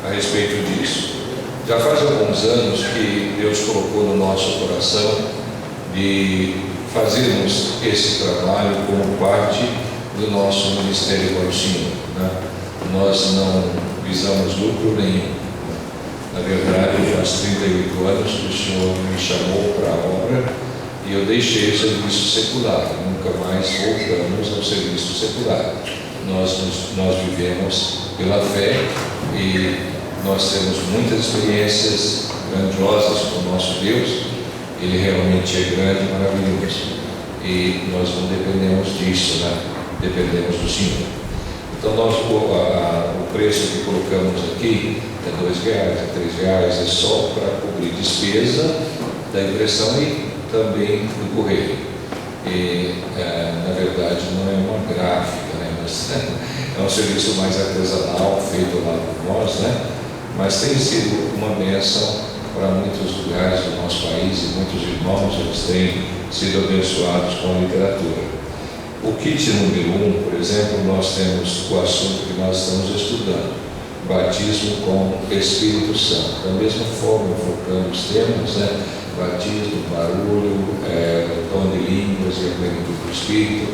a respeito disso. Já faz alguns anos que Deus colocou no nosso coração de fazermos esse trabalho como parte do nosso ministério para o Senhor, né? Nós não visamos lucro nenhum. Na verdade, faz 38 anos que o Senhor me chamou para a obra e eu deixei o serviço secular. Nunca mais voltamos ao serviço secular. Nós vivemos pela fé e nós temos muitas experiências grandiosas com o nosso Deus. Ele realmente é grande e maravilhoso. E nós não dependemos disso, né? Dependemos do Senhor. Então, o preço que colocamos aqui é R$2, é R$3, é só para cobrir despesa da impressão e também do correio. E, na verdade, não é uma gráfica, né? Mas é um serviço mais artesanal, feito lá por nós, né? Mas tem sido uma bênção para muitos lugares do nosso país e muitos irmãos eles têm sido abençoados com a literatura. O kit número 1, por exemplo, nós temos o assunto que nós estamos estudando, batismo com Espírito Santo. Da mesma forma, enfocamos temas, né? Batismo, barulho, dom de línguas e a plenitude do Espírito.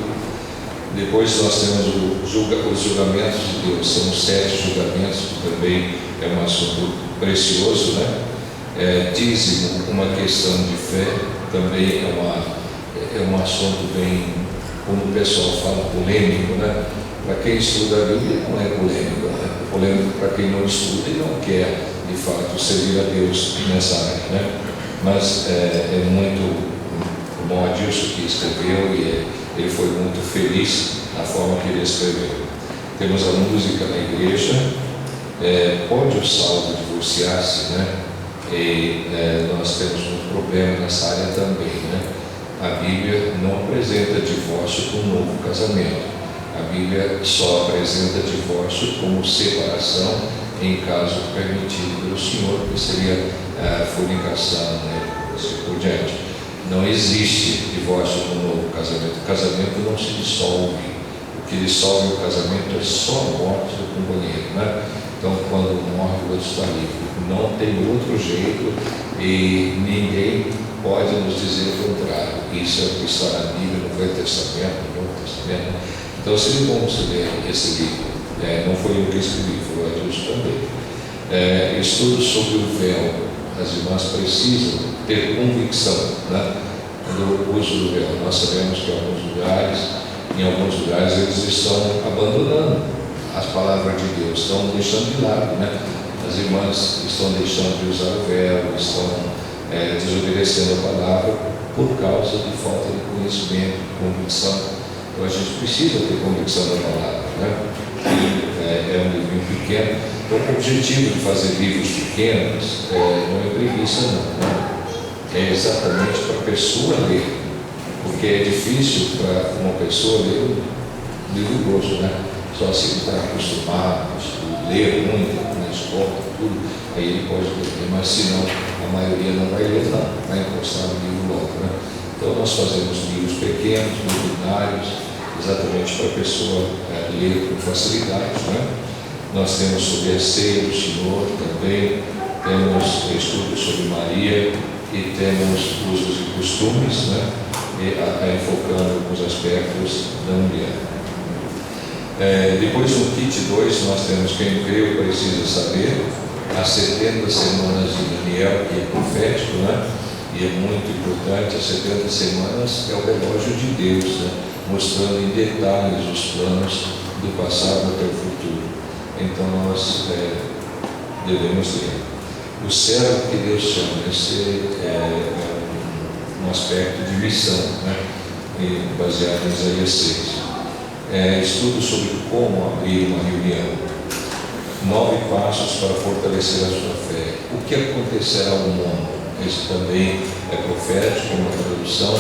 Depois nós temos os julgamentos de Deus, são 7 julgamentos, que também é um assunto precioso, né? Dízimo, uma questão de fé, também é um assunto bem, como o pessoal fala, polêmico, né? Para quem estuda a Bíblia não é polêmico, né? É polêmico para quem não estuda e não quer, de fato, servir a Deus nessa área, né? Mas é muito, como o Adilson que escreveu, e ele foi muito feliz na forma que ele escreveu. Temos a música na igreja, pode o salvo divorciar-se, né? E nós temos um problema nessa área também, né? A Bíblia não apresenta divórcio como novo casamento. A Bíblia só apresenta divórcio como separação em caso permitido pelo Senhor, que seria fornicação, né? Assim por diante. Não existe divórcio como novo casamento. O casamento não se dissolve. O que dissolve o casamento é só a morte do companheiro, né? Então, quando morre, o outro está livre. Não tem outro jeito e ninguém pode nos dizer o contrário. Isso é o que está na Bíblia, no Velho Testamento, no Novo Testamento. Então, seria bom você ler esse livro. Não foi eu que escrevi, foi o Adilson também. Estudo sobre o véu. As irmãs precisam ter convicção, né? Do uso do véu. Nós sabemos que em alguns lugares, eles estão abandonando as palavras de Deus, estão deixando de lado, né? As irmãs estão deixando de usar o véu, estão desobedecendo a palavra por causa de falta de conhecimento, de convicção. Então a gente precisa ter convicção da palavra, né? E, é um livrinho pequeno. Então, o objetivo de fazer livros pequenos não é preguiça, não, né? É exatamente para a pessoa ler, porque é difícil para uma pessoa ler um livro grosso, né? Só se ele está acostumado a ler muito na escola, tudo, aí ele pode ler, mas se não, a maioria não vai ler, não, vai encostar no livro logo, né? Então nós fazemos livros pequenos, doutrinários, exatamente para a pessoa ler com facilidade, né? Nós temos sobre a ceia do Senhor também, temos estudos sobre Maria e temos usos e costumes, né? E enfocando alguns aspectos da mulher. Depois no kit 2 nós temos quem creu precisa saber, as 70 semanas de Daniel, que é profético, né? E é muito importante. As 70 semanas é o relógio de Deus, né? Mostrando em detalhes os planos do passado até o futuro. Então nós devemos ler. O servo que Deus chama, esse é um aspecto de missão, né? Baseado em Isaías 6. Estudo sobre como abrir uma reunião. 9 passos para fortalecer a sua fé. O que acontecerá ao mundo? Esse também é profético, uma tradução,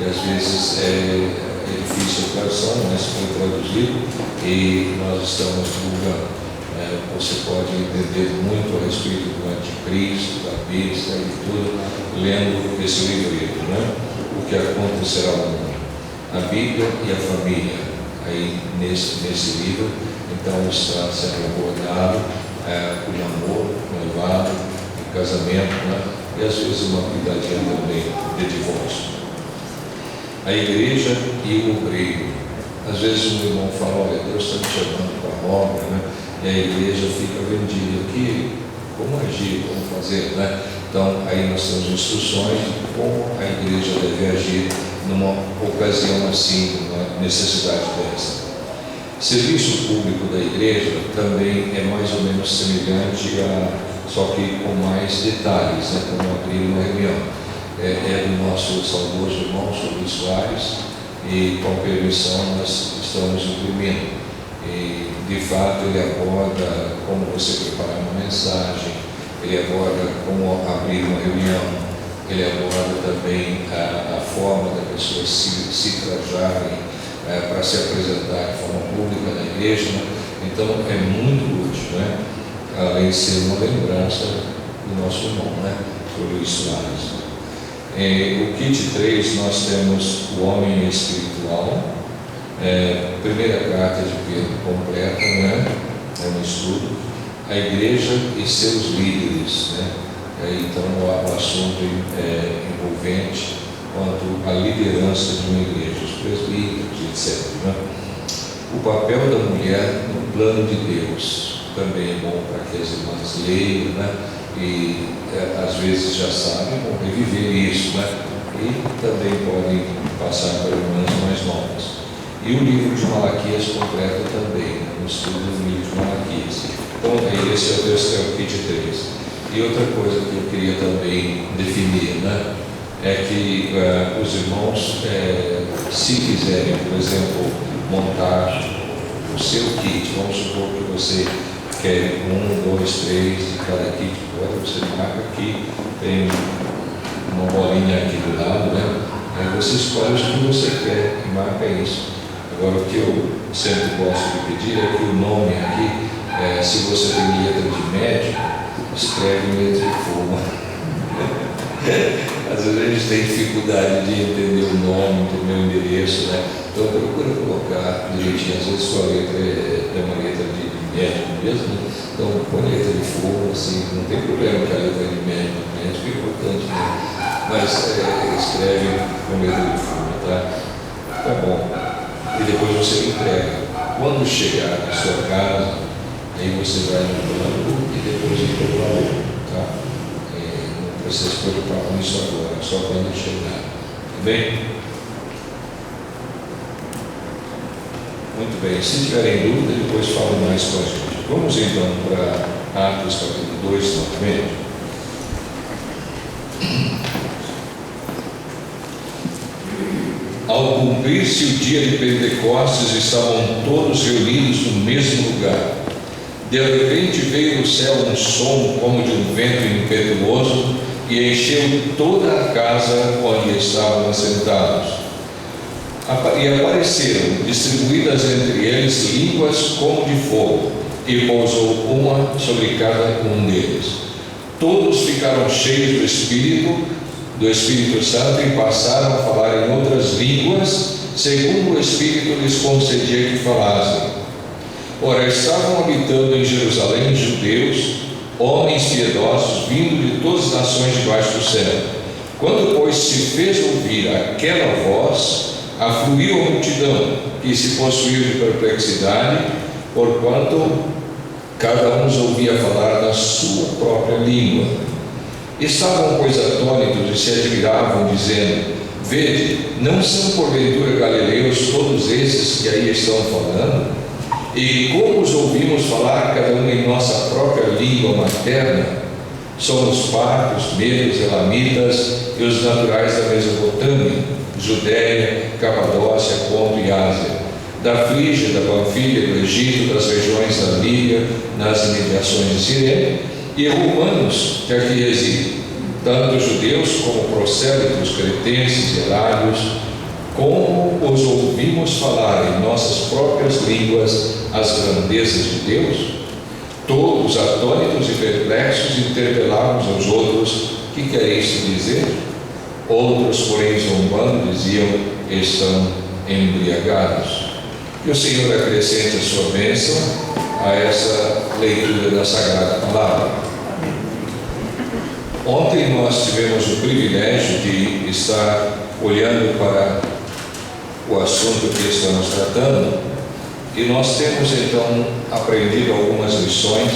e às vezes é difícil a tradução, mas foi traduzido e nós estamos divulgando. Você pode entender muito a respeito do anticristo, da besta e tudo, lendo esse livro, né? O que acontecerá ao mundo. A Bíblia e a família. Aí nesse livro, então está sendo abordado o namoro casamento, né? E às vezes uma pitadinha também de divórcio. A igreja e o obreiro. Às vezes um irmão fala: olha, Deus está me chamando para a obra, né? E a igreja fica vendida aqui, como agir, como fazer, né? Então, aí nós temos instruções de como a igreja deve agir numa ocasião assim, numa necessidade dessa. Serviço público da igreja também é mais ou menos semelhante só que com mais detalhes, né? Como abrir uma reunião. É do nosso saudoso irmão Sr. Soares, e com permissão nós estamos imprimindo. E de fato ele aborda como você preparar uma mensagem, ele aborda como abrir uma reunião, ele aborda também a forma da pessoa se trajarem para se apresentar de forma pública na igreja, né? Então é muito útil, né? Além de ser uma lembrança do nosso irmão, né? Sr. Luiz Soares. O kit 3 nós temos o homem espiritual, primeira carta de Pedro completa, né? É um estudo, a igreja e seus líderes, né? Então o assunto envolvente quanto à liderança de uma igreja, os presbíteros, etc., né? O papel da mulher no plano de Deus também é bom para que as irmãs leiam, né? E às vezes já sabem, vão reviver isso, né? E também podem passar para irmãs mais novas. E o livro de Malaquias completa também, né? O estudo do livro de Malaquias. Então, esse é o kit 3. E outra coisa que eu queria também definir, né? É que os irmãos, se quiserem, por exemplo, montar o seu kit, vamos supor que você quer 1, 2, 3 de cada kit, agora você marca aqui, tem uma bolinha aqui do lado, né? Aí você escolhe o que você quer e marca isso. Agora, o que eu sempre gosto de pedir é que o nome aqui, se você tem letra de médico, escreve em letra de forma. Às vezes a gente tem dificuldade de entender o nome, entender o endereço, né? Então procura colocar direitinho. Às vezes sua letra é uma letra de médico mesmo, né? Então põe letra de forma, assim, não tem problema que a letra de médico é importante, né? Mas escreve com letra de forma, tá? Tá bom. E depois você entrega. Quando chegar na sua casa, aí você vai no banco e depois entra para o tá? Não precisa se preocupar com isso agora, só quando chegar. Tudo bem? Muito bem. Se tiverem dúvida, depois falam mais com a gente. Vamos então para Atos capítulo 2 novamente. Ao cumprir-se o dia de Pentecostes, estavam todos reunidos no mesmo lugar. De repente veio do céu um som como de um vento impetuoso e encheu toda a casa onde estavam assentados. E apareceram, distribuídas entre eles, línguas como de fogo, e pousou uma sobre cada um deles. Todos ficaram cheios do Espírito Santo e passaram a falar em outras línguas, segundo o Espírito lhes concedia que falassem. Ora, estavam habitando em Jerusalém judeus, homens piedosos, vindo de todas as nações debaixo do céu. Quando, pois, se fez ouvir aquela voz, afluiu a multidão, que se possuiu de perplexidade, porquanto cada um os ouvia falar na sua própria língua. Estavam, pois, atônitos e se admiravam, dizendo: vede, não são porventura galileus todos esses que aí estão falando? E como os ouvimos falar, cada um em nossa própria língua materna? Somos partos, medos, elamitas e os naturais da Mesopotâmia, Judéia, Capadócia, Ponto e Ásia, da Frígia, da Panfilha, do Egito, das regiões da Líbia, nas imediações de Cirene, e romanos que aqui residem, tanto judeus como prosélitos, cretenses e arábios, como os ouvimos falar em nossas próprias línguas as grandezas de Deus. Todos, atônitos e perplexos, interpelávamos aos outros: que quereis dizer? Outros, porém, zombando, diziam: estão embriagados. Que o Senhor acrescente a sua bênção a essa leitura da Sagrada Palavra. Ontem nós tivemos o privilégio de estar olhando para o assunto que estamos tratando, e nós temos então aprendido algumas lições.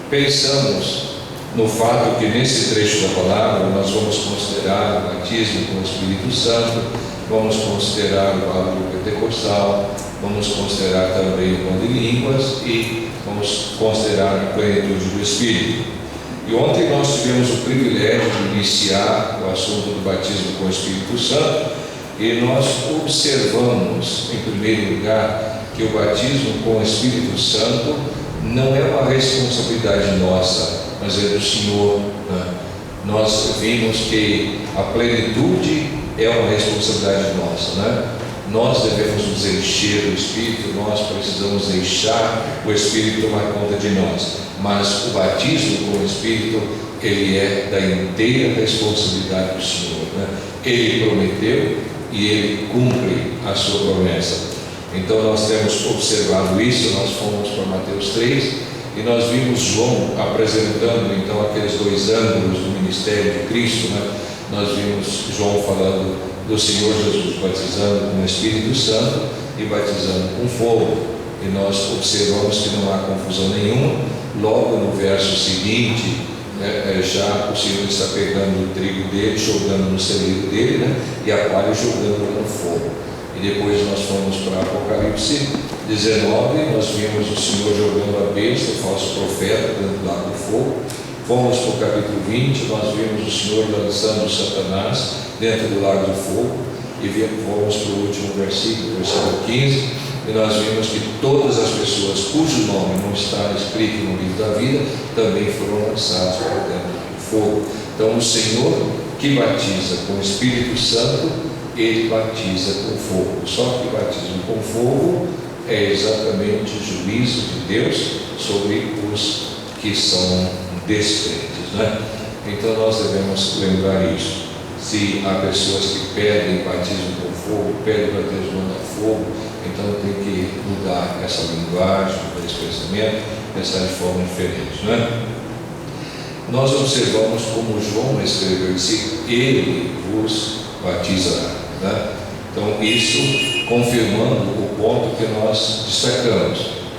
Pensamos no fato que nesse trecho da palavra nós vamos considerar o batismo com o Espírito Santo, vamos considerar o báculo pentecostal, vamos considerar também o dom de línguas e vamos considerar a plenitude do Espírito. E ontem nós tivemos o privilégio de iniciar o assunto do batismo com o Espírito Santo, e nós observamos, em primeiro lugar, que o batismo com o Espírito Santo não é uma responsabilidade nossa, mas é do Senhor, né? Nós vimos que a plenitude é uma responsabilidade nossa, né? Nós devemos nos encher do Espírito, nós precisamos deixar o Espírito tomar conta de nós, mas o batismo com o Espírito, ele é da inteira responsabilidade do Senhor, né? Ele prometeu e Ele cumpre a sua promessa. Então nós temos observado isso. Nós fomos para Mateus 3 e nós vimos João apresentando então aqueles dois ângulos do ministério de Cristo, né? Nós vimos João falando do Senhor Jesus batizando com o Espírito Santo e batizando com fogo, e nós observamos que não há confusão nenhuma. Logo no verso seguinte, já o Senhor está pegando o trigo dele, jogando no celeiro dele, né? E a palha jogando no fogo. E depois nós fomos para Apocalipse 19, nós vimos o Senhor jogando a besta, o falso profeta, dentro do lago do fogo. Fomos para o capítulo 20, nós vimos o Senhor lançando Satanás dentro do lago do fogo. E fomos para o último versículo 15, e nós vimos que todas as pessoas cujo nome não está escrito no livro da vida também foram lançadas para dentro do fogo. Então o Senhor que batiza com o Espírito Santo, Ele batiza com fogo. Só que o batismo com fogo é exatamente o juízo de Deus sobre os que são descrentes, né? Então nós devemos lembrar isso. Se há pessoas que pedem batismo com fogo, pedem batismo com fogo, então tem que mudar essa linguagem, mudar esse pensamento, pensar de forma diferente, não é? Nós observamos como João escreveu, disse: Ele vos batizará, né? Então isso confirmando o ponto que nós destacamos,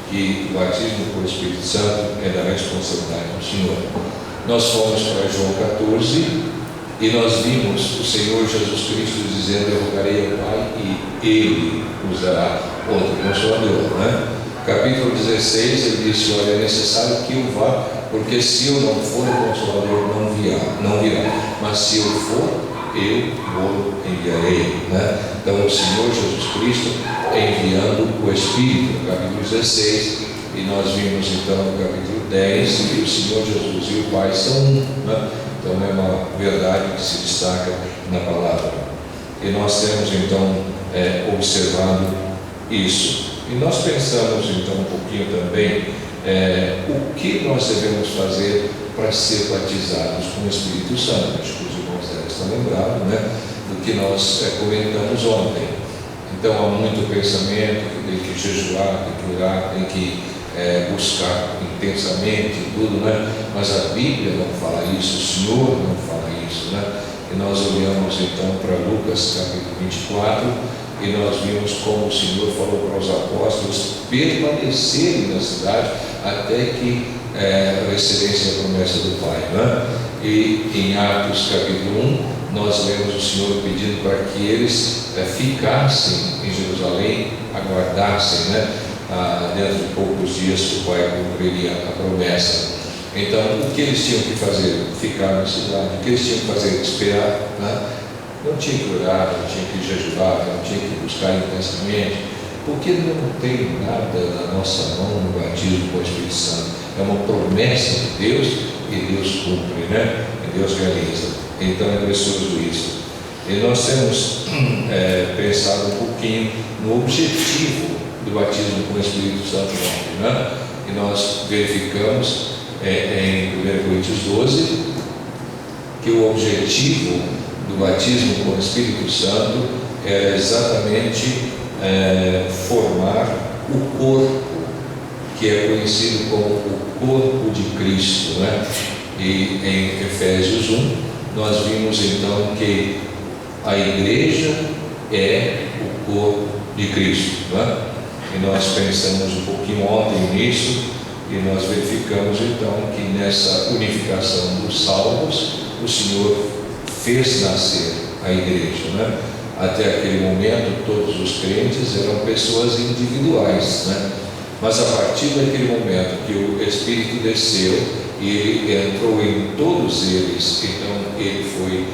que o batismo com o Espírito Santo é da responsabilidade do Senhor. Nós fomos para João 14 e nós vimos o Senhor Jesus Cristo dizendo: Eu rogarei ao Pai e Ele nos dará outro Consolador, né? Capítulo 16, ele disse: olha, é necessário que eu vá, porque se eu não for, o Consolador não virá, mas se eu for, eu o enviarei, né? Então o Senhor Jesus Cristo enviando o Espírito, no capítulo 16, e nós vimos então no capítulo 10 que o Senhor Jesus e o Pai são um, né? Então é uma verdade que se destaca na palavra. E nós temos então observado isso. E nós pensamos então um pouquinho também o que nós devemos fazer para ser batizados com o Espírito Santo. Acho que os irmãos devem estar lembrados, né, do que nós comentamos ontem. Então há muito pensamento que tem que jejuar, tem que orar, tem que buscar intensamente tudo, né? Mas a Bíblia não fala isso, o Senhor não fala isso, né? E nós olhamos então para Lucas capítulo 24 e nós vimos como o Senhor falou para os apóstolos permanecerem na cidade até que recebessem a promessa do Pai, né? E em Atos capítulo 1 nós lemos o Senhor pedindo para que eles ficassem em Jerusalém, aguardassem, né? Dentro de poucos dias o Pai cumpriria a promessa. Então o que eles tinham que fazer? Ficar na cidade. O que eles tinham que fazer? Esperar, né? Não tinha que orar, não tinha que jejuar, não tinha que buscar intensamente, porque não tem nada na nossa mão no batismo com o Espírito Santo. É uma promessa de Deus e Deus cumpre, né? E Deus realiza. Então é precioso isso. E nós temos pensado um pouquinho no objetivo do batismo com o Espírito Santo, né? E nós verificamos em 1 Coríntios 12 que o objetivo do batismo com o Espírito Santo era exatamente formar o corpo, que é conhecido como o corpo de Cristo, né? E em Efésios 1, nós vimos então que a igreja é o corpo de Cristo, não é? E nós pensamos um pouquinho ontem nisso, e nós verificamos então que nessa unificação dos salvos, o Senhor fez nascer a igreja, não é? Até aquele momento, todos os crentes eram pessoas individuais, né? Mas a partir daquele momento que o Espírito desceu e ele entrou em todos eles, então ele foi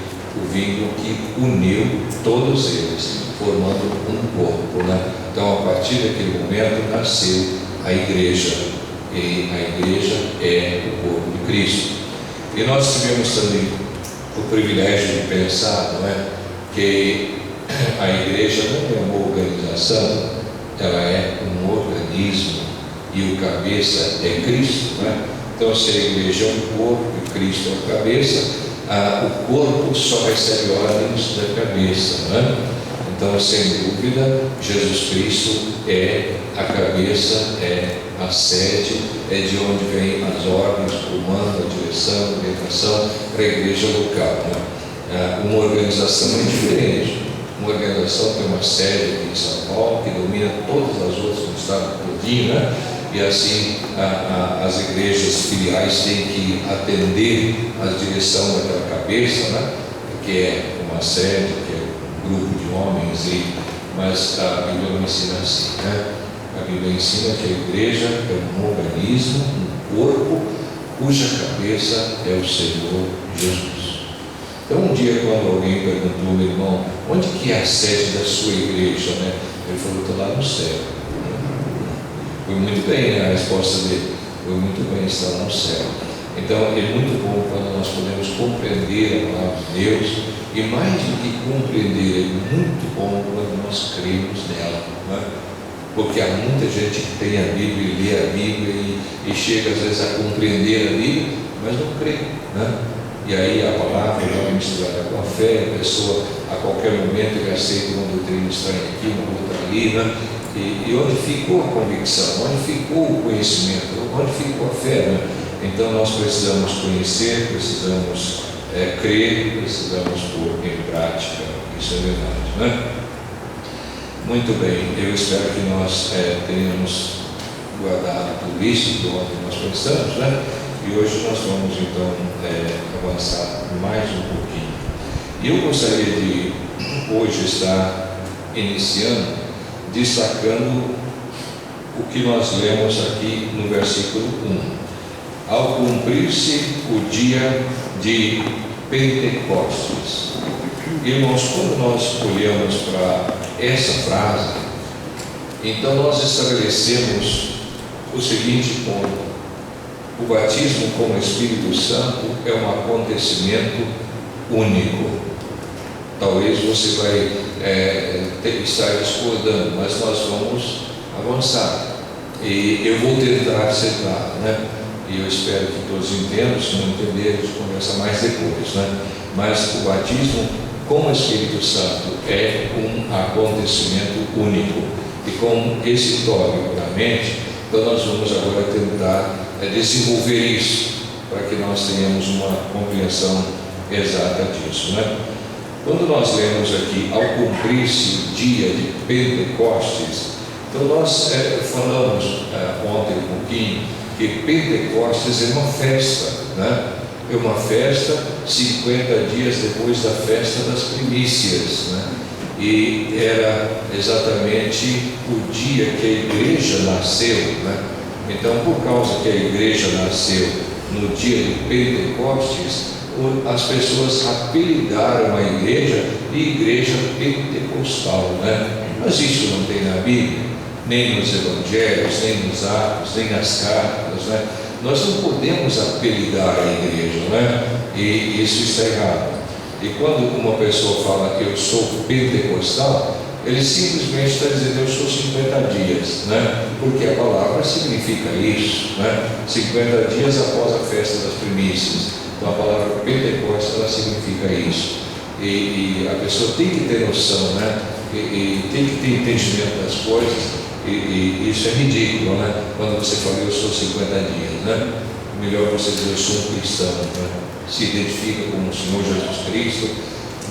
o vínculo que uniu todos eles, formando um corpo, né? Então, a partir daquele momento, nasceu a igreja, e a igreja é o corpo de Cristo. E nós tivemos também o privilégio de pensar, não é, que a igreja não é uma organização, ela é um organismo, e o cabeça é Cristo, não é? Então, se a igreja é um corpo e Cristo é o cabeça, o corpo só recebe ordens da cabeça, não é? Então, sem dúvida, Jesus Cristo é a cabeça, é a sede, é de onde vêm as ordens, o comando, a direção, a orientação para a igreja local, né? Uma organização é diferente. Uma organização tem uma sede aqui em São Paulo que domina todas as outras no estado todinho, né? E assim as igrejas filiais têm que atender à direção daquela cabeça, né? Que é uma sede, que é um grupo de homens, mas a Bíblia não ensina assim, né? A Bíblia ensina que a igreja é um organismo, um corpo, cuja cabeça é o Senhor Jesus. Então, um dia, quando alguém perguntou, meu irmão, onde que é a sede da sua igreja, né? Ele falou, estou lá no céu. Foi muito bem, né, a resposta dele. Foi muito bem estar no céu. Então, é muito bom quando nós podemos compreender a palavra de Deus, e mais do que compreender, é muito bom quando nós cremos nela, né? Porque há muita gente que tem a Bíblia e lê a Bíblia e chega às vezes a compreender a Bíblia, mas não crê, né? E aí a palavra é misturada com a fé, a pessoa a qualquer momento ele aceita uma doutrina estranha aqui, uma outra ali, né? E onde ficou a convicção, onde ficou o conhecimento, onde ficou a fé, né? Então nós precisamos conhecer, precisamos crer, precisamos pôr em prática, isso é verdade, né? Muito bem, eu espero que nós tenhamos guardado tudo isso de onde nós pensamos, né? E hoje nós vamos então avançar mais um pouquinho. E eu gostaria de hoje estar iniciando, destacando o que nós lemos aqui no versículo 1. Ao cumprir-se o dia de Pentecostes. Irmãos, quando nós olhamos para essa frase, então nós estabelecemos o seguinte ponto: o batismo com o Espírito Santo é um acontecimento único. Talvez você vai estar discordando, mas nós vamos avançar. E eu vou tentar ser claro, né? E eu espero que todos entendam. Se não entenderem, a gente conversa mais depois, né? Mas o batismo com o Espírito Santo é um acontecimento único. E com esse tópico na mente, então nós vamos agora tentar desenvolver isso, para que nós tenhamos uma compreensão exata disso, né? Quando nós lemos aqui, ao cumprir-se o dia de Pentecostes, então nós falamos ontem um pouquinho que Pentecostes é uma festa, né? É uma festa 50 dias depois da festa das primícias, né? E era exatamente o dia que a igreja nasceu, né? Então, por causa que a igreja nasceu no dia de Pentecostes, as pessoas apelidaram a igreja de igreja pentecostal, né? Mas isso não tem na Bíblia, nem nos evangelhos, nem nos atos, nem nas cartas, né? Nós não podemos apelidar a igreja, né? E isso está errado. E quando uma pessoa fala que eu sou pentecostal, ele simplesmente está dizendo eu sou 50 dias, né? Porque a palavra significa isso, né? 50 dias após a festa das primícias. Então a palavra Pentecostes, ela significa isso. E a pessoa tem que ter noção, né? E tem que ter entendimento das coisas. E isso é ridículo, né? Quando você fala eu sou 50 dias, né? melhor você dizer, eu sou um cristão, né? Se identifica como o Senhor Jesus Cristo,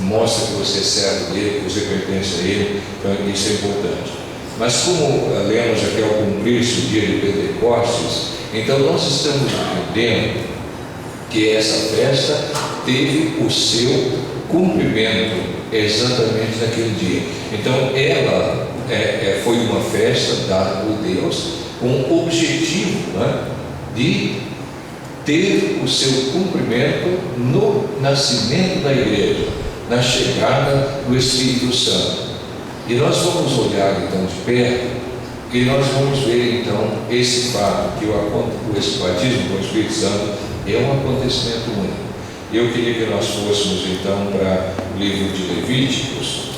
mostra que você é servo dele, que você pertence a ele, então isso é importante. Mas como lemos aqui ao cumprir-se o dia de Pentecostes, então nós estamos entendendo que essa festa teve o seu cumprimento exatamente naquele dia. Então ela foi uma festa dada por Deus com o objetivo, né, de ter o seu cumprimento no nascimento da igreja, na chegada do Espírito Santo. E nós vamos olhar então de perto e nós vamos ver então esse fato, que esse batismo com o Espírito Santo é um acontecimento único. Eu queria que nós fôssemos então para o livro de Levíticos.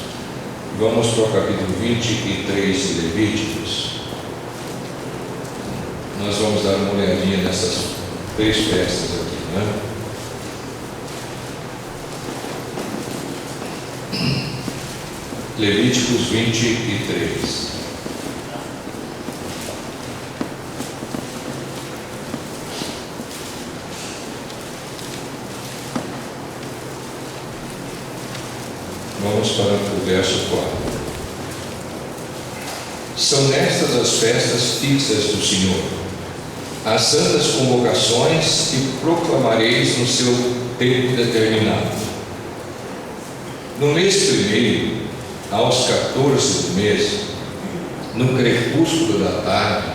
Vamos para o capítulo 23 de Levíticos. Nós vamos dar uma olhadinha nessas 3 festas aqui, né? Levíticos 23. Vamos para o verso 4. São estas as festas fixas do Senhor, as santas convocações que proclamareis no seu tempo determinado. No mês primeiro, aos 14 do mês, no crepúsculo da tarde,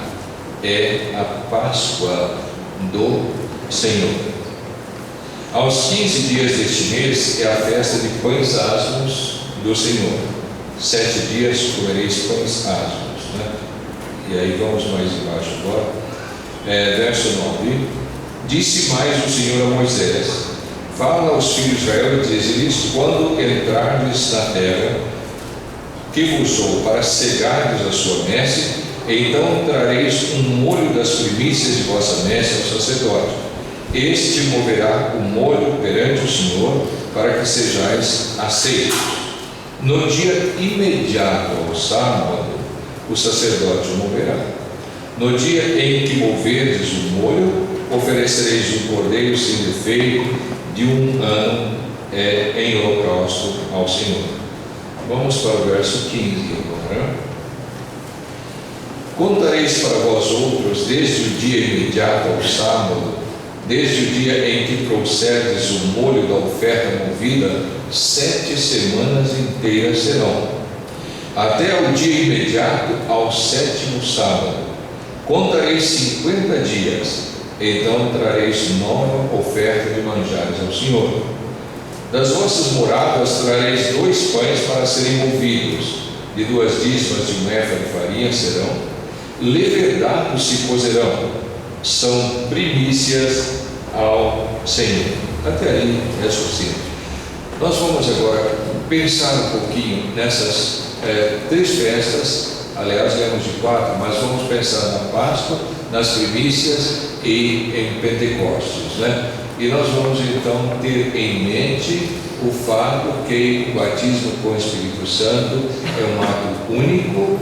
é a Páscoa do Senhor. Aos 15 dias deste mês é a festa de pães asmos do Senhor. 7 dias comereis pães asmos, né? E aí vamos mais embaixo agora. Verso 9. Disse mais o Senhor a Moisés: fala aos filhos de Israel e diz-lhes: quando entrardes na terra que vos dou para cegardes a sua messe, então trareis um molho das primícias de vossa messe ao sacerdote. Este moverá o molho perante o Senhor, para que sejais aceitos. No dia imediato ao sábado, o sacerdote o moverá. No dia em que moverdes o molho, oferecereis um cordeiro sem defeito de 1 ano em holocausto ao Senhor. Vamos para o verso 15 agora. Contareis para vós outros, desde o dia imediato ao sábado, desde o dia em que trouxerdes o molho da oferta movida, 7 semanas inteiras serão, até o dia imediato ao 7º sábado. Contareis 50 dias, então trareis nova oferta de manjares ao Senhor. Das vossas moradas trareis 2 pães para serem movidos, de 2 dízimos de 1 efa de farinha serão, levedados se cozerão, são primícias ao Senhor. Até aí é suficiente. Nós vamos agora pensar um pouquinho nessas 3 festas. Aliás, lemos de 4, mas vamos pensar na Páscoa, nas primícias e em Pentecostes, né? E nós vamos então ter em mente o fato que o batismo com o Espírito Santo é um ato único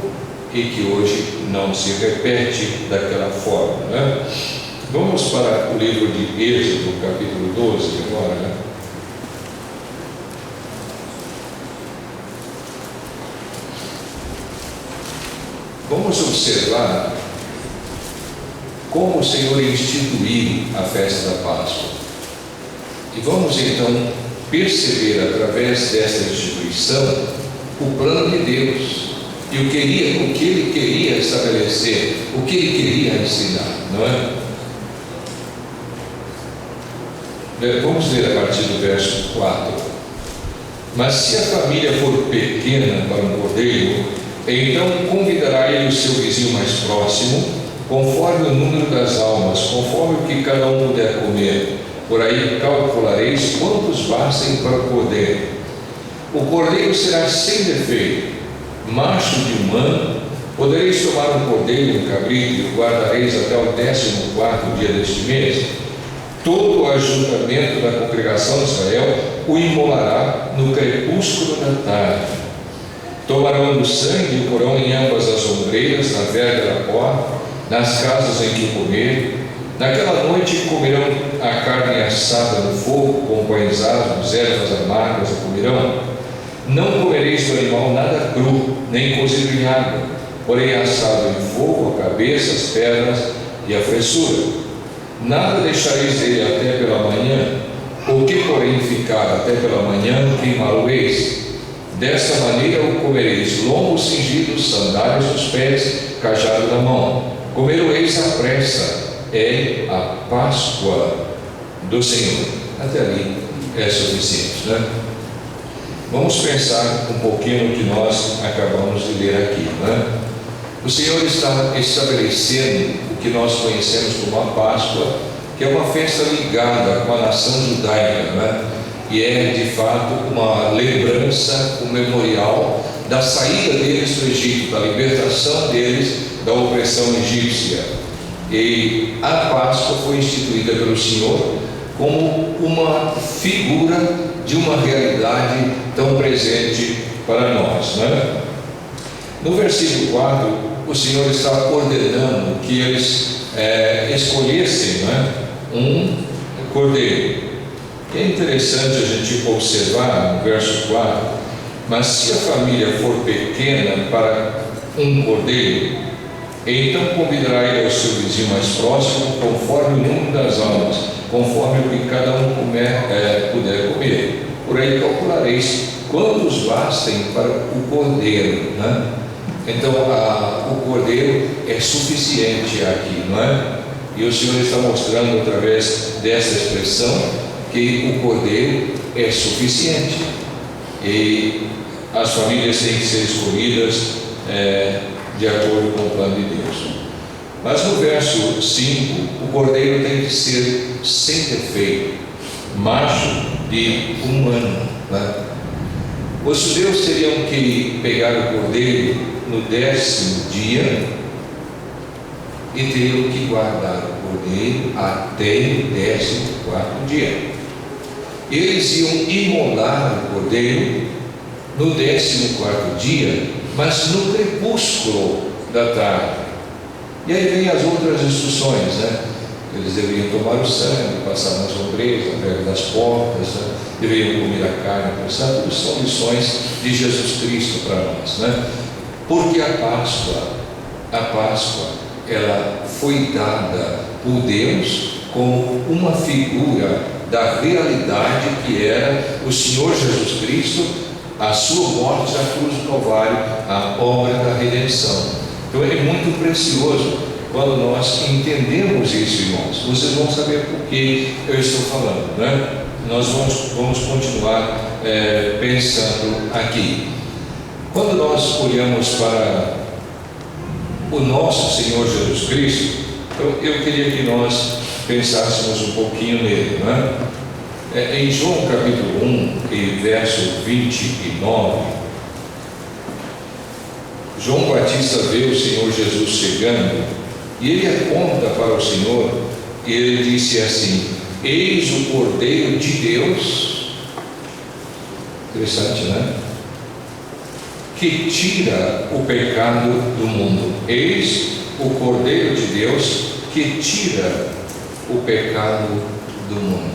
e que hoje não se repete daquela forma, né? Vamos para o livro de Êxodo, capítulo 12 agora, né? Vamos observar como o Senhor instituiu a festa da Páscoa. E vamos então perceber através desta instituição o plano de Deus e o que Ele queria estabelecer, o que Ele queria ensinar, não é? Vamos ler a partir do verso 4. Mas se a família for pequena para um cordeiro, então convidará ele o seu vizinho mais próximo, conforme o número das almas, conforme o que cada um puder comer. Por aí calculareis quantos bastem para o cordeiro. O cordeiro será sem defeito, macho de 1 ano. Podereis tomar um cordeiro e um cabrito e o guardareis até o 14º dia deste mês. Todo o ajuntamento da congregação de Israel o imolará no crepúsculo da tarde. Tomarão do sangue e o porão em ambas as ombreiras, na verga da porta, nas casas em que comer, Naquela noite comerão a carne assada no fogo, com pães asmos, ervas amargas a comerão. Não comereis do animal nada cru, nem cozido em água, porém assado em fogo, a cabeça, as pernas e a fressura. Nada deixareis dele até pela manhã, o que porém ficar até pela manhã, queimá-lo-eis. Desta maneira o comereis: lombos cingidos, sandálias nos pés, cajado na mão. Comer-o-eis à pressa, é a Páscoa do Senhor. Até ali é suficiente, né? Vamos pensar um pouquinho no que nós acabamos de ler aqui, né? O Senhor está estabelecendo o que nós conhecemos como a Páscoa, que é uma festa ligada com a nação judaica, né? E é de fato uma lembrança, um memorial da saída deles do Egito, da libertação deles da opressão egípcia. E a Páscoa foi instituída pelo Senhor como uma figura de uma realidade tão presente para nós, né? No versículo 4, o Senhor está ordenando que eles escolhessem, né, um cordeiro. É interessante a gente observar no verso 4: mas se a família for pequena para um cordeiro, então convidará ele ao seu vizinho mais próximo, conforme o número das almas, conforme o que cada um puder comer. Por aí calculareis quantos bastem para o cordeiro, né? Então o cordeiro é suficiente aqui, não é? E o Senhor está mostrando através dessa expressão que o cordeiro é suficiente, e as famílias têm que ser escolhidas de acordo com o plano de Deus. Mas no verso 5, o cordeiro tem que ser sem defeito, macho de 1 ano, né? Os judeus teriam que pegar o cordeiro no 10º dia e teriam que guardar o cordeiro até o 14º dia. Eles iam imolar o cordeiro no 14º dia, mas no crepúsculo da tarde. E aí vem as outras instruções, né? Eles deveriam tomar o sangue, passar nas ombreiras, perto das portas, né? Deveriam comer a carne, pensar, tudo são lições de Jesus Cristo para nós, né? Porque a Páscoa, ela foi dada por Deus como uma figura da realidade que era o Senhor Jesus Cristo, a sua morte na cruz do Calvário, a obra da redenção. Então é muito precioso quando nós entendemos isso, irmãos. Vocês vão saber por que eu estou falando, né? Nós vamos continuar pensando aqui. Quando nós olhamos para o nosso Senhor Jesus Cristo, então eu queria que nós pensássemos um pouquinho nele, né? Em João capítulo 1 e verso 29, João Batista vê o Senhor Jesus chegando e ele aponta para o Senhor e ele disse assim: eis o Cordeiro de Deus. Interessante, né? Que tira o pecado do mundo. Eis o Cordeiro de Deus que tira o pecado do mundo.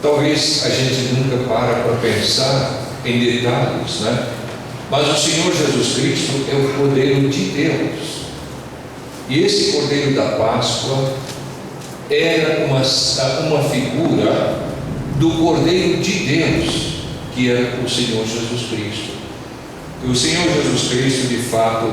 Talvez a gente nunca para pensar em detalhes, né? Mas o Senhor Jesus Cristo é o Cordeiro de Deus. E esse Cordeiro da Páscoa era uma figura do Cordeiro de Deus, que era o Senhor Jesus Cristo. E o Senhor Jesus Cristo, de fato,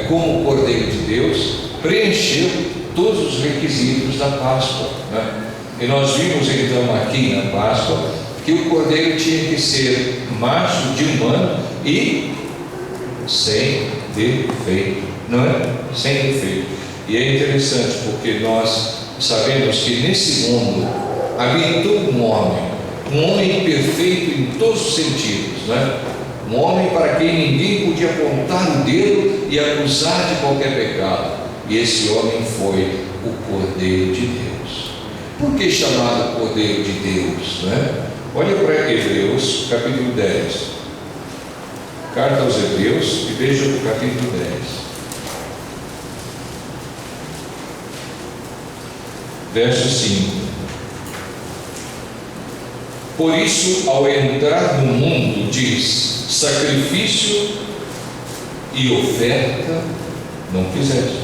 como Cordeiro de Deus, preencheu todos os requisitos da Páscoa, né? E nós vimos então aqui na Páscoa que o cordeiro tinha que ser macho de 1 ano e sem defeito, não é? Sem defeito. E é interessante porque nós sabemos que nesse mundo habitou um homem perfeito em todos os sentidos, né? Um homem para quem ninguém podia apontar o dedo e acusar de qualquer pecado. E esse homem foi o Cordeiro de Deus. Por que chamado Cordeiro de Deus, né? Olha para Hebreus capítulo 10. Carta aos Hebreus, e veja o capítulo 10. Verso 5: Por isso, ao entrar no mundo, diz: sacrifício e oferta não quiseste,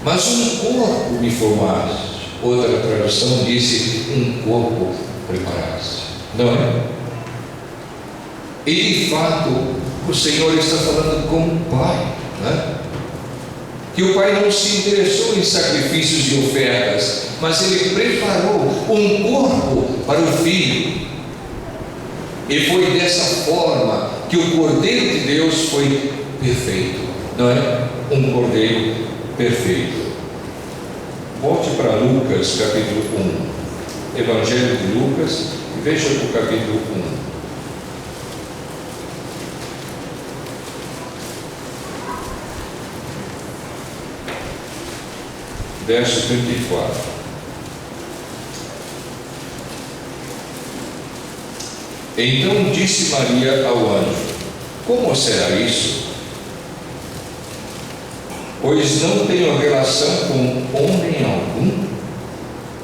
mas um corpo me formaste. Outra tradução disse: um corpo preparaste. Não é? E de fato, o Senhor está falando com o Pai, né? Que o Pai não se interessou em sacrifícios e ofertas, mas Ele preparou um corpo para o Filho. E foi dessa forma que o Cordeiro de Deus foi perfeito, não é? Um Cordeiro perfeito. Volte para Lucas capítulo 1, Evangelho de Lucas, e veja o capítulo 1. Verso 34. Então disse Maria ao anjo: como será isso? Pois não tenho relação com homem algum.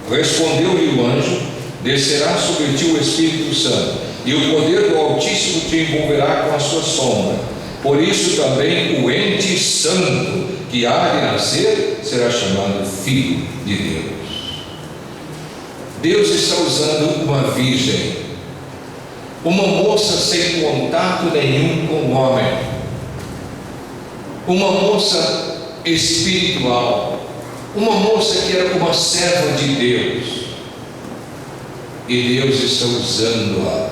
Respondeu-lhe o anjo: descerá sobre ti o Espírito Santo, e o poder do Altíssimo te envolverá com a sua sombra. Por isso também o ente santo que há de nascer será chamado Filho de Deus. Deus está usando uma virgem, uma moça sem contato nenhum com o homem, uma moça espiritual, uma moça que era uma serva de Deus, e Deus está usando-a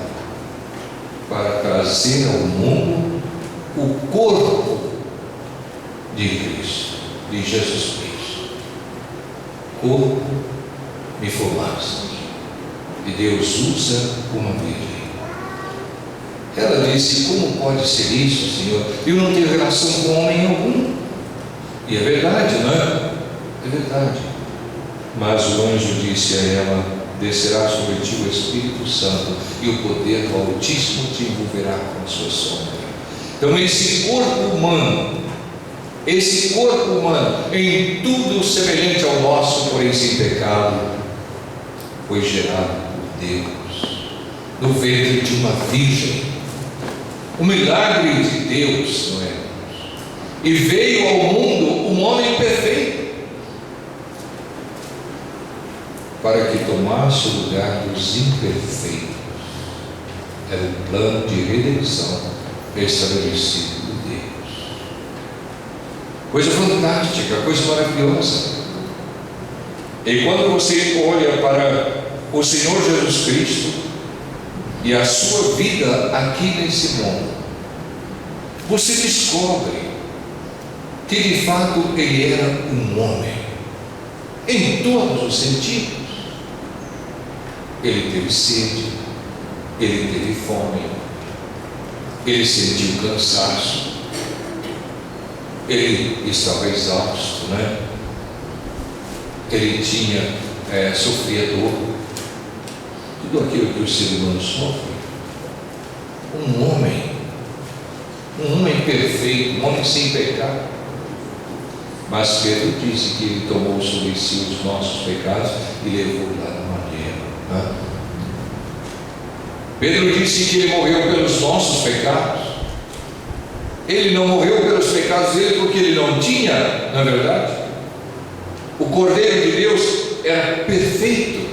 para trazer ao mundo o corpo de Cristo, de Jesus Cristo. Corpo me formaste. E Deus usa uma virgem. Ela disse: como pode ser isso, Senhor? Eu não tenho relação com homem algum. E é verdade, não é? É verdade. Mas o anjo disse a ela: descerá sobre ti o Espírito Santo, e o poder do Altíssimo te envolverá com a sua sombra. Então esse corpo humano, em tudo semelhante ao nosso, porém sem pecado, foi gerado por Deus, no ventre de uma virgem. O milagre de Deus, não é? E veio ao mundo um homem perfeito, para que tomasse o lugar dos imperfeitos. Era um plano de redenção estabelecido por Deus. Coisa fantástica, coisa maravilhosa. E quando você olha para o Senhor Jesus Cristo e a sua vida aqui nesse mundo, você descobre que de fato ele era um homem em todos os sentidos. Ele teve sede, ele teve fome, ele sentiu cansaço, ele estava exausto, né? Ele sofria dor, tudo aquilo que o ser humano sofre. Um homem perfeito, um homem sem pecado. Mas Pedro disse que ele tomou sobre si os nossos pecados e levou lá na madeira, né? Pedro disse que ele morreu pelos nossos pecados. Ele não morreu pelos pecados dele porque ele não tinha, na verdade. O Cordeiro de Deus era perfeito.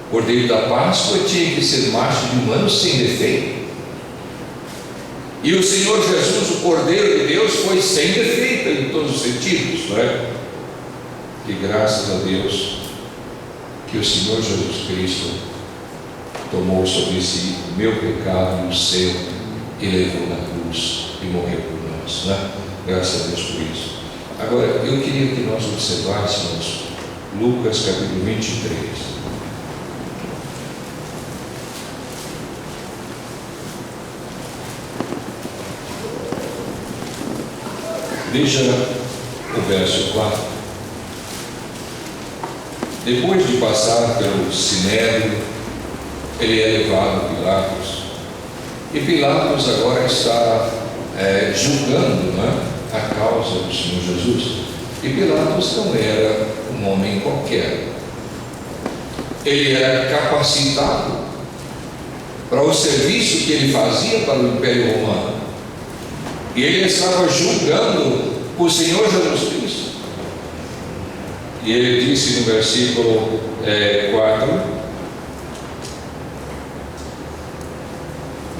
O Cordeiro da Páscoa tinha que ser macho de um ano sem defeito. E o Senhor Jesus, o Cordeiro de Deus, foi sem defeito em todos os sentidos, não é? E graças a Deus que o Senhor Jesus Cristo tomou sobre si o meu pecado e o seu, e levou na cruz e morreu por nós, né? Graças a Deus por isso. Agora, eu queria que nós observássemos Lucas capítulo 23. Veja o verso 4. Depois de passar pelo Sinédrio, ele é levado a Pilatos. E Pilatos agora está julgando, não é, a causa do Senhor Jesus. E Pilatos não era um homem qualquer. Ele era capacitado para o serviço que ele fazia para o Império Romano. E ele estava julgando o Senhor Jesus Cristo. E ele disse no versículo 4: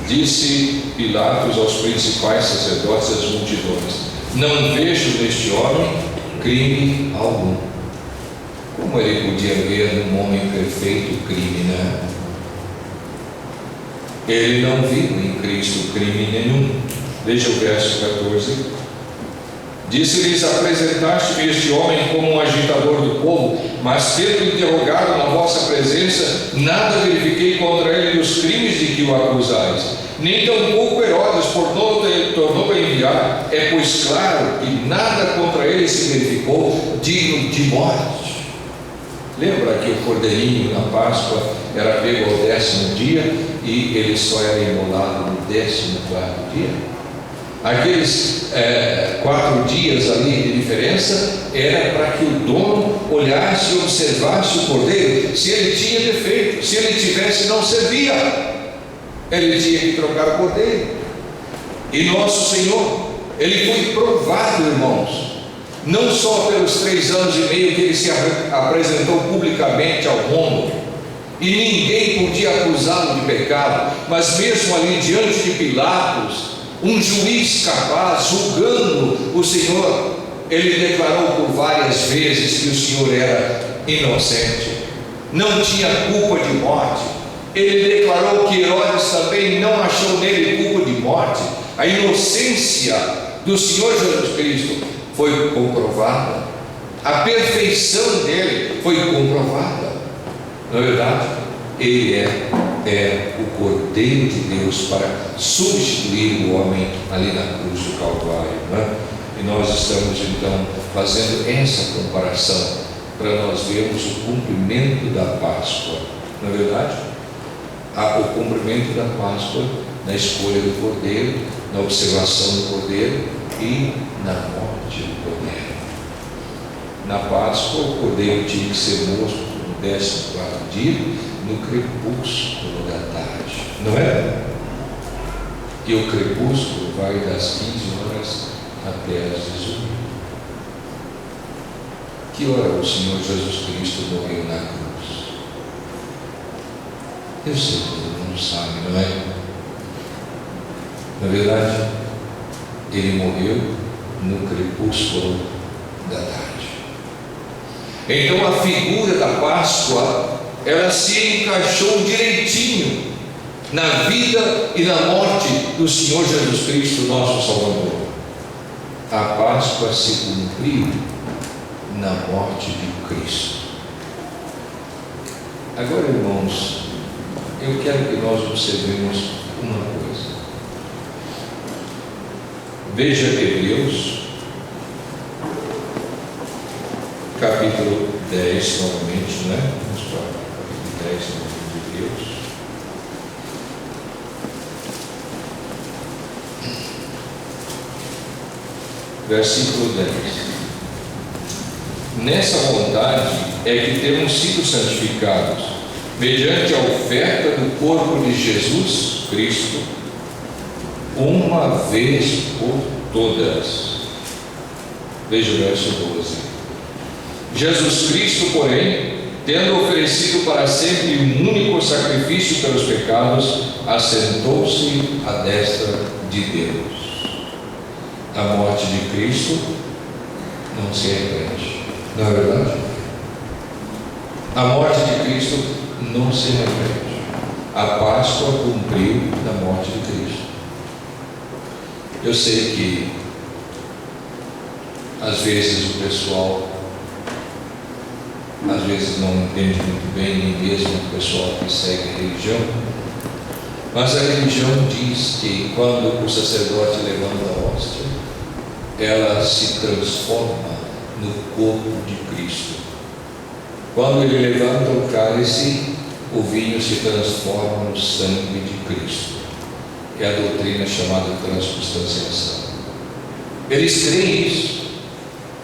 disse Pilatos aos principais sacerdotes e às multidões: não vejo neste homem crime algum. Como ele podia ver num homem perfeito crime, né? Ele não viu em Cristo crime nenhum. Veja o verso 14. Disse-lhes: apresentaste-me este homem como um agitador do povo, mas tendo interrogado na vossa presença, nada verifiquei contra ele dos crimes de que o acusais. Nem tampouco Herodes tornou a enviar. É pois claro que nada contra ele se verificou digno de morte. Lembra que o cordeirinho na Páscoa era pego ao 10º dia e ele só era imolado no 14º dia? Aqueles 4 dias ali de diferença era para que o dono olhasse e observasse o cordeiro, se ele tinha defeito. Se ele tivesse, não servia, ele tinha que trocar o cordeiro. E nosso Senhor, ele foi provado, irmãos, não só pelos 3 anos e meio que ele se apresentou publicamente ao mundo, e ninguém podia acusá-lo de pecado, mas mesmo ali diante de Pilatos, um juiz capaz, julgando o Senhor, ele declarou por várias vezes que o Senhor era inocente, não tinha culpa de morte. Ele declarou que Herodes também não achou nele culpa de morte. A inocência do Senhor Jesus Cristo foi comprovada, a perfeição dele foi comprovada. Na verdade, ele é o Cordeiro de Deus para substituir o homem ali na cruz do Calvário, né? E nós estamos então fazendo essa comparação para nós vermos o cumprimento da Páscoa. Na verdade, o cumprimento da Páscoa na escolha do Cordeiro, na observação do Cordeiro e na morte do Cordeiro. Na Páscoa, o Cordeiro tinha que ser morto no 14º dia, no crepúsculo da tarde, não é? E o crepúsculo vai das 15 horas até as 18. Que hora o Senhor Jesus Cristo morreu na cruz? Eu sei que todo mundo sabe, não é? Na verdade, ele morreu no crepúsculo da tarde. Então a figura da Páscoa, ela se encaixou direitinho na vida e na morte do Senhor Jesus Cristo, nosso Salvador. A Páscoa se cumpriu na morte de Cristo. Agora, irmãos, eu quero que nós observemos uma coisa. Veja Hebreus, capítulo 10, novamente, não é? Vamos para o capítulo 10, no livro de Hebreus. Versículo 10. Nessa vontade é que temos sido santificados, mediante a oferta do corpo de Jesus Cristo, uma vez por todas. Veja o verso 12. Jesus Cristo, porém, tendo oferecido para sempre um único sacrifício pelos pecados, assentou-se à destra de Deus. A morte de Cristo não se repete, não é verdade? A morte de Cristo não se repete. A Páscoa cumpriu na morte de Cristo. Eu sei que às vezes o pessoal não entende muito bem, nem mesmo o pessoal que segue a religião, mas a religião diz que quando o sacerdote levanta a hóstia, ela se transforma no corpo de Cristo. Quando ele levanta o cálice, o vinho se transforma no sangue de Cristo. É a doutrina chamada transubstanciação. Eles creem isso.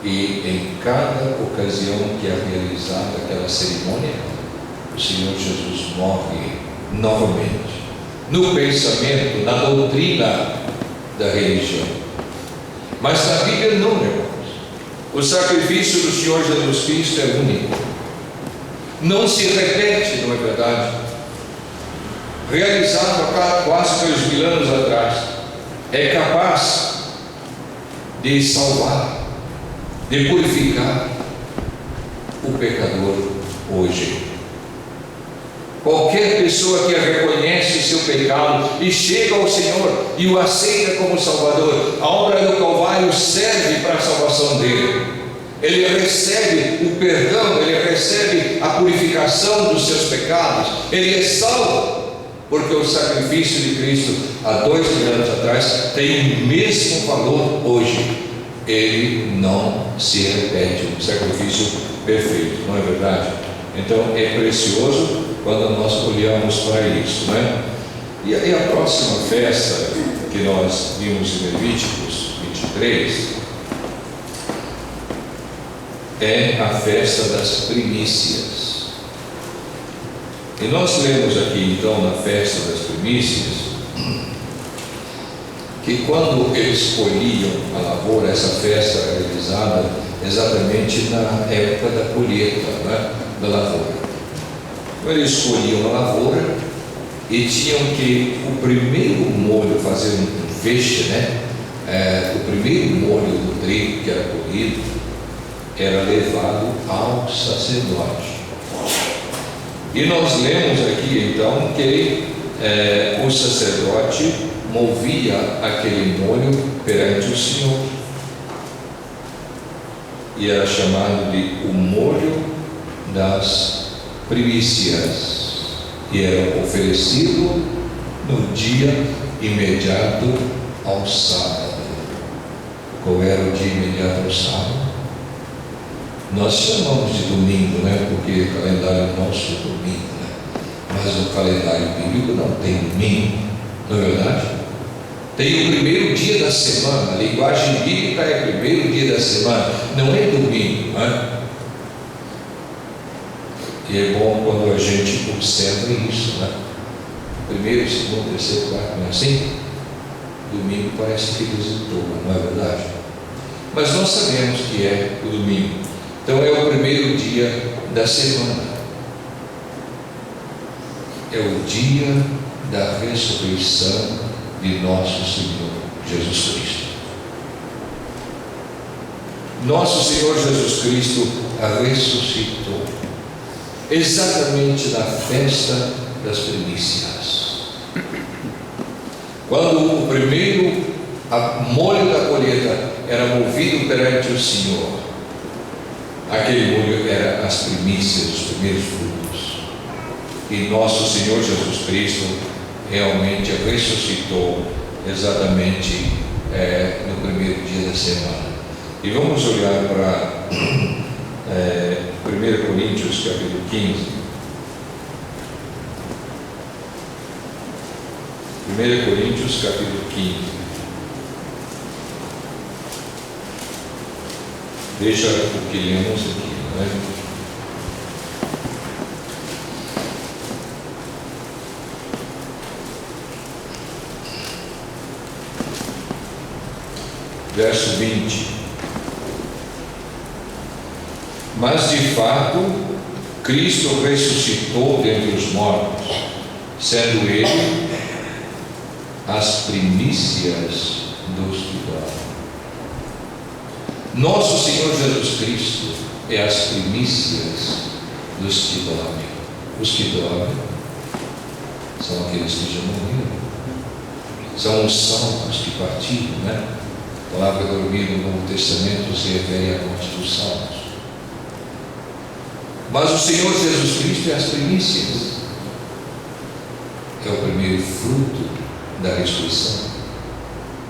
E em cada ocasião que é realizada aquela cerimônia, o Senhor Jesus morre novamente, no pensamento, na doutrina da religião. Mas na Bíblia não, irmãos. O sacrifício do Senhor Jesus Cristo é único, não se repete, não é verdade? Realizado há quase 2000 anos atrás, é capaz de salvar, de purificar o pecador hoje. Qualquer pessoa que reconhece o seu pecado e chega ao Senhor e o aceita como Salvador, a obra do Calvário serve para a salvação dele. Ele recebe o perdão, ele recebe a purificação dos seus pecados, ele é salvo, porque o sacrifício de Cristo há 2000 anos atrás tem o mesmo valor hoje. Ele não se repete, um sacrifício perfeito, não é verdade? Então é precioso quando nós olhamos para isso, né? E aí a próxima festa que nós vimos em Levíticos 23 é a festa das primícias. E nós lemos aqui então na festa das primícias que quando eles colhiam a lavoura, essa festa era realizada exatamente na época da colheita, né, da lavoura. Então eles colhiam a lavoura e tinham que, o primeiro molho, fazer um feixe, né? O primeiro molho do trigo que era colhido era levado ao sacerdote. E nós lemos aqui então que o sacerdote movia aquele molho perante o Senhor, e era chamado de o molho das primícias, e era oferecido no dia imediato ao sábado. Qual era o dia imediato ao sábado? Nós chamamos de domingo, né? Porque o calendário nosso é domingo, né? Mas o calendário bíblico não tem domingo, não é verdade? Tem o primeiro dia da semana. A linguagem bíblica é o primeiro dia da semana, não é domingo, né? E é bom quando a gente observa isso, né? Primeiro, segundo, terceiro, quarto, não é assim? Domingo parece que visitou, não é verdade? Mas nós sabemos que é o domingo. Então é o primeiro dia da semana. É o dia da ressurreição de nosso Senhor Jesus Cristo. Nosso Senhor Jesus Cristo ressuscitou exatamente na festa das primícias, quando o primeiro molho da colheita era movido perante o Senhor. Aquele molho era as primícias, os primeiros frutos. E nosso Senhor Jesus Cristo realmente ressuscitou exatamente no primeiro dia da semana. E vamos olhar para 1 Coríntios capítulo 15. 1 Coríntios capítulo 15. Veja o que lemos aqui, né? Verso 20. Mas de fato Cristo ressuscitou dentre os mortos, sendo Ele as primícias dos que dormem. Nosso Senhor Jesus Cristo é as primícias dos que dormem. Os que dormem são aqueles que já morreram, são os salvos que partiram, né? A palavra dormir no Novo Testamento se refere à morte dos salvos. Mas o Senhor Jesus Cristo é as primícias, é o primeiro fruto da ressurreição.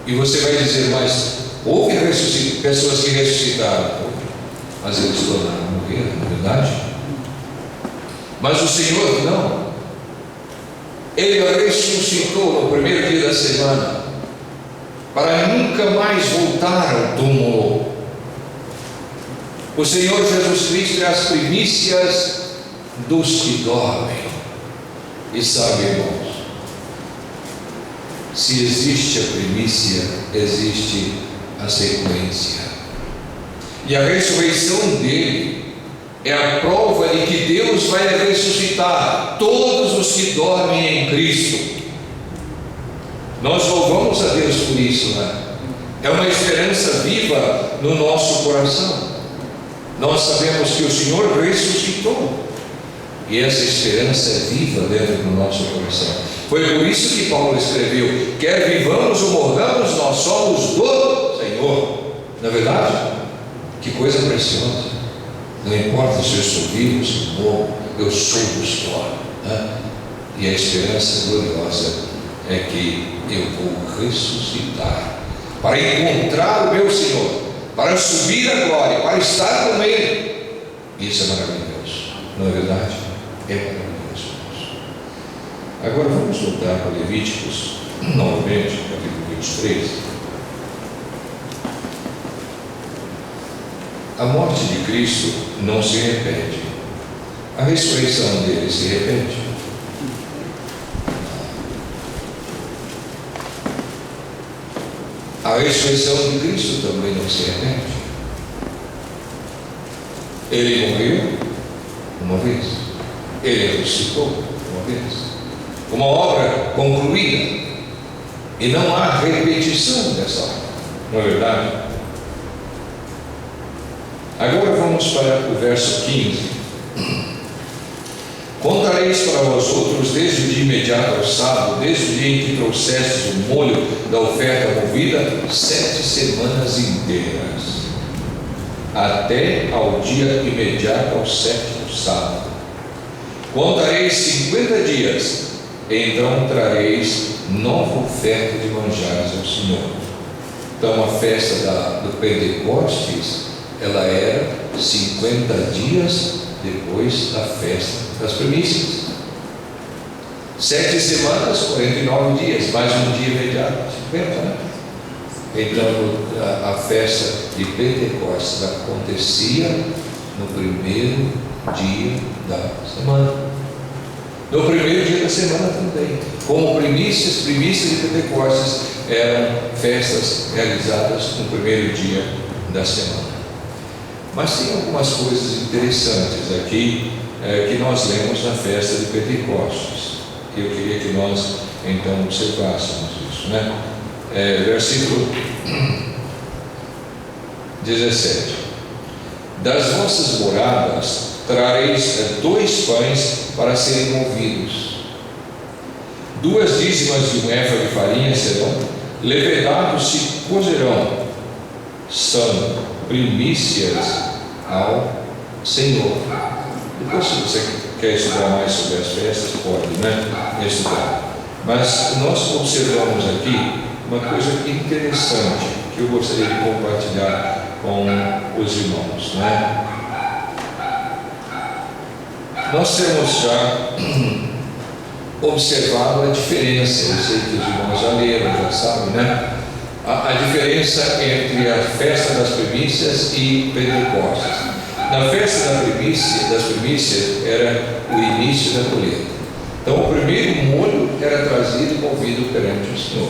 E você vai dizer, mas houve pessoas que ressuscitaram, mas eles tornaram a morrer, não é verdade? Mas o Senhor não. Ele ressuscitou no primeiro dia da semana, para nunca mais voltar ao túmulo. O Senhor Jesus Cristo é as primícias dos que dormem. E sabe, irmãos, se existe a primícia, existe a sequência. E a ressurreição dele é a prova de que Deus vai ressuscitar todos os que dormem em Cristo. Nós louvamos a Deus por isso, né? É uma esperança viva no nosso coração. Nós sabemos que o Senhor ressuscitou, e essa esperança é viva dentro do nosso coração. Foi por isso que Paulo escreveu: quer vivamos ou morramos, nós somos do Senhor. Não é verdade? Que coisa preciosa. Não importa se eu estou vivo, se eu morro, eu sou do Senhor, né? E a esperança gloriosa é que eu vou ressuscitar para encontrar o meu Senhor, para subir a glória, para estar com Ele. Isso é maravilhoso, não é verdade? É maravilhoso. Agora vamos voltar para Levíticos, novamente, capítulo 23. A morte de Cristo não se repete, a ressurreição dele se repete. A ressurreição de Cristo também não se repete. Ele morreu uma vez, ele ressuscitou uma vez, uma obra concluída, e não há repetição dessa obra, não é verdade? Agora vamos para o verso 15. Contareis para vós outros desde o dia imediato ao sábado, desde o dia em que trouxestes o molho da oferta movida, 7 semanas inteiras, até ao dia imediato ao 7º sábado. Contareis 50 dias, então trareis nova oferta de manjares ao Senhor. Então a festa do Pentecostes, ela era 50 dias depois da festa das primícias. 7 semanas, 49 dias, mais um dia imediato, 50, né? Então a festa de Pentecostes acontecia no primeiro dia da semana. No primeiro dia da semana também, como primícias de Pentecostes eram festas realizadas no primeiro dia da semana. Mas tem algumas coisas interessantes aqui que nós lemos na festa de Pentecostes, que eu queria que nós então observássemos isso, né? Versículo 17: das vossas moradas trareis 2 pães para serem movidos, 2 dízimas de um efa de farinha serão, levedados se cozerão, são primícias ao Senhor. Depois, se você quer estudar mais sobre as festas, pode, né? Estudar. Mas nós observamos aqui uma coisa interessante que eu gostaria de compartilhar com os irmãos, né? Nós temos já observado a diferença, eu sei que os irmãos já leram, já sabem, né? A diferença entre a festa das primícias e Pentecostes. Na festa das primícias era o início da colheita. Então o primeiro molho era trazido e movido perante o Senhor.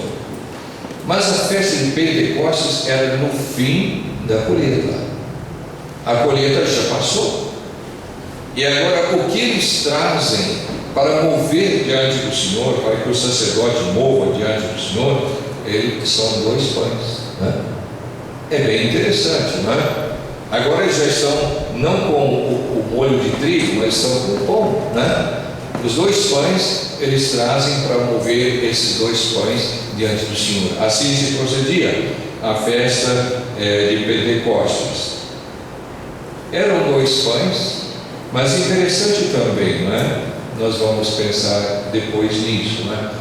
Mas a festa de Pentecostes era no fim da colheita. A colheita já passou. E agora o que eles trazem para mover diante do Senhor, para que o sacerdote mova diante do Senhor, são 2 pães, né? É bem interessante, não é? Agora eles já estão não com o molho de trigo, mas estão com o pão, né? Os 2 pães eles trazem para mover esses 2 pães diante do Senhor. Assim se procedia a festa de Pentecostes. Eram 2 pães, mas interessante também, não é? Nós vamos pensar depois nisso, né?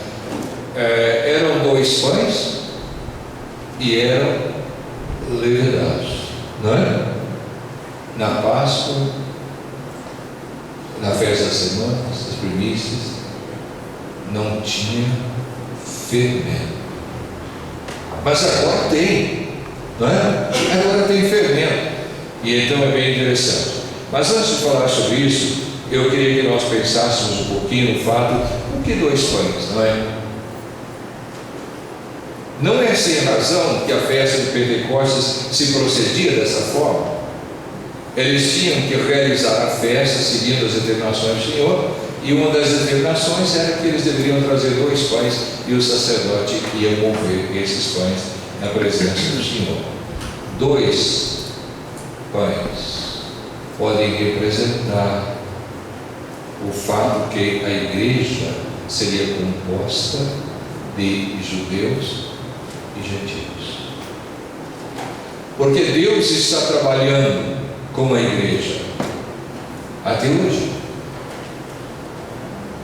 Eram 2 pães e eram levedados, não é? Na Páscoa, na festa das semanas, das primícias, não tinha fermento. Mas agora tem, não é? Agora tem fermento. E então é bem interessante. Mas antes de falar sobre isso, eu queria que nós pensássemos um pouquinho no fato: por que 2 pães, não é? Não é sem razão que a festa de Pentecostes se procedia dessa forma. Eles tinham que realizar a festa seguindo as determinações do Senhor, e uma das determinações era que eles deveriam trazer 2 pães, e o sacerdote ia mover esses pães na presença do Senhor. 2 pães podem representar o fato que a igreja seria composta de judeus e gentios, porque Deus está trabalhando com a igreja até hoje.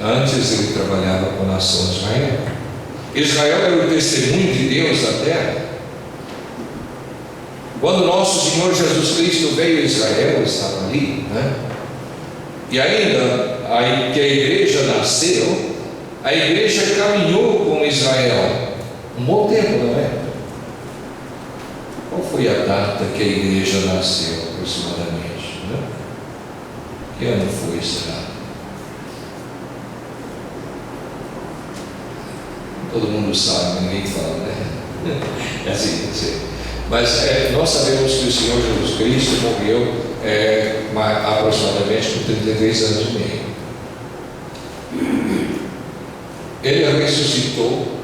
Antes ele trabalhava com a nação de Israel. Israel era o testemunho de Deus na terra. Quando nosso Senhor Jesus Cristo veio a Israel, estava ali, né? E ainda que a igreja nasceu, a igreja caminhou com Israel um bom tempo, não é? Qual foi a data que a igreja nasceu aproximadamente, né? Que ano foi, será? Todo mundo sabe, ninguém fala, né? É assim. Mas nós sabemos que o Senhor Jesus Cristo morreu aproximadamente com 33 anos e meio. Ele ressuscitou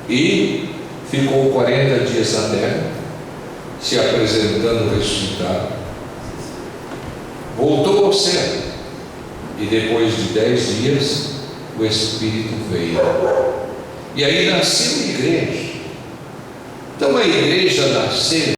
e ficou 40 dias na terra, se apresentando ressuscitado. Voltou ao céu, e depois de 10 dias o Espírito veio. E aí nasceu a igreja. Então a igreja nasceu